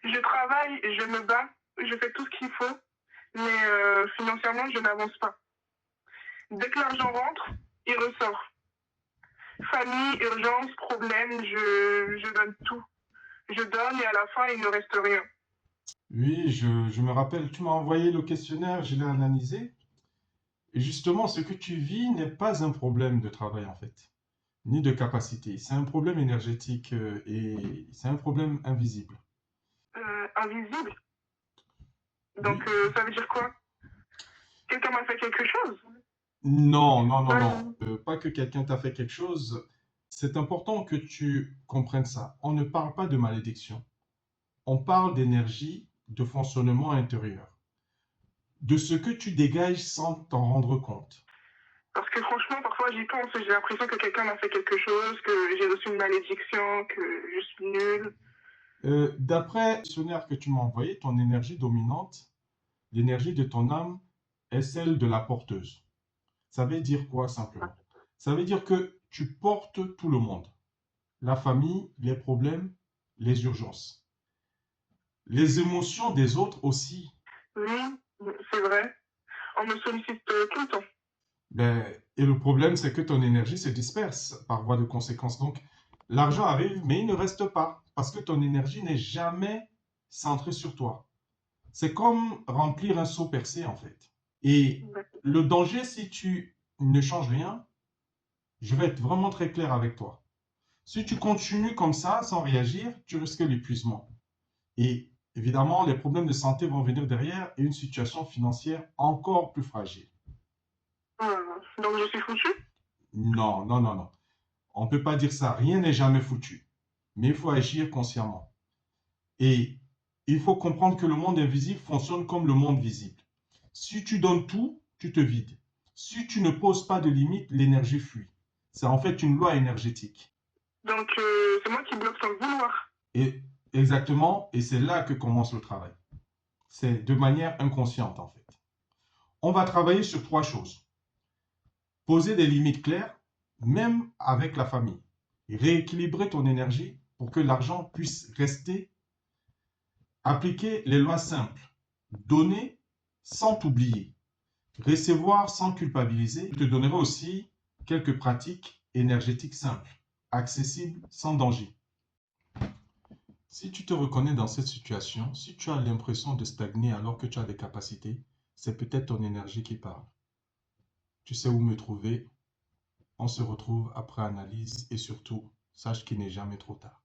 Je travaille, je me bats, je fais tout ce qu'il faut, mais financièrement, je n'avance pas. Dès que l'argent rentre, il ressort. Famille, urgence, problème, je donne tout. Je donne et à la fin, il ne reste rien. Oui, je me rappelle, tu m'as envoyé le questionnaire, je l'ai analysé. Et justement, ce que tu vis n'est pas un problème de travail en fait, ni de capacité. C'est un problème énergétique et c'est un problème invisible. Invisible. Donc, Oui. ça veut dire quoi? Quelqu'un m'a fait quelque chose? Non, non, non, non. Ouais. Pas que quelqu'un t'a fait quelque chose. C'est important que tu comprennes ça. On ne parle pas de malédiction. On parle d'énergie, de fonctionnement intérieur, de ce que tu dégages sans t'en rendre compte. Parce que franchement, parfois j'y pense, j'ai l'impression que quelqu'un m'a fait quelque chose, que j'ai reçu une malédiction, que je suis nulle. D'après le questionnaire que tu m'as envoyé, ton énergie dominante, l'énergie de ton âme, est celle de la porteuse. Ça veut dire quoi simplement? Ça veut dire que tu portes tout le monde. La famille, les problèmes, les urgences. Les émotions des autres aussi. Oui, c'est vrai. On me sollicite tout le temps. Ben, et le problème, c'est que ton énergie se disperse par voie de conséquence. Donc, l'argent arrive, mais il ne reste pas parce que ton énergie n'est jamais centrée sur toi. C'est comme remplir un seau percé, en fait. Et le danger, si tu ne changes rien, je vais être vraiment très clair avec toi. Si tu continues comme ça, sans réagir, tu risques l'épuisement. Et évidemment, les problèmes de santé vont venir derrière et une situation financière encore plus fragile. Donc je suis foutue. Non, non, non, non. On ne peut pas dire ça. Rien n'est jamais foutu. Mais il faut agir consciemment. Et il faut comprendre que le monde invisible fonctionne comme le monde visible. Si tu donnes tout, tu te vides. Si tu ne poses pas de limite, l'énergie fuit. C'est en fait une loi énergétique. Donc c'est moi qui bloque sans le vouloir. Et exactement, et c'est là que commence le travail. C'est de manière inconsciente en fait. On va travailler sur trois choses. Poser des limites claires, même avec la famille. Rééquilibrer ton énergie pour que l'argent puisse rester. Appliquer les lois simples. Donner sans t'oublier. Recevoir sans culpabiliser. Je te donnerai aussi quelques pratiques énergétiques simples, accessibles, sans danger. Si tu te reconnais dans cette situation, si tu as l'impression de stagner alors que tu as des capacités, c'est peut-être ton énergie qui parle. Tu sais où me trouver. On se retrouve après analyse et surtout, sache qu'il n'est jamais trop tard.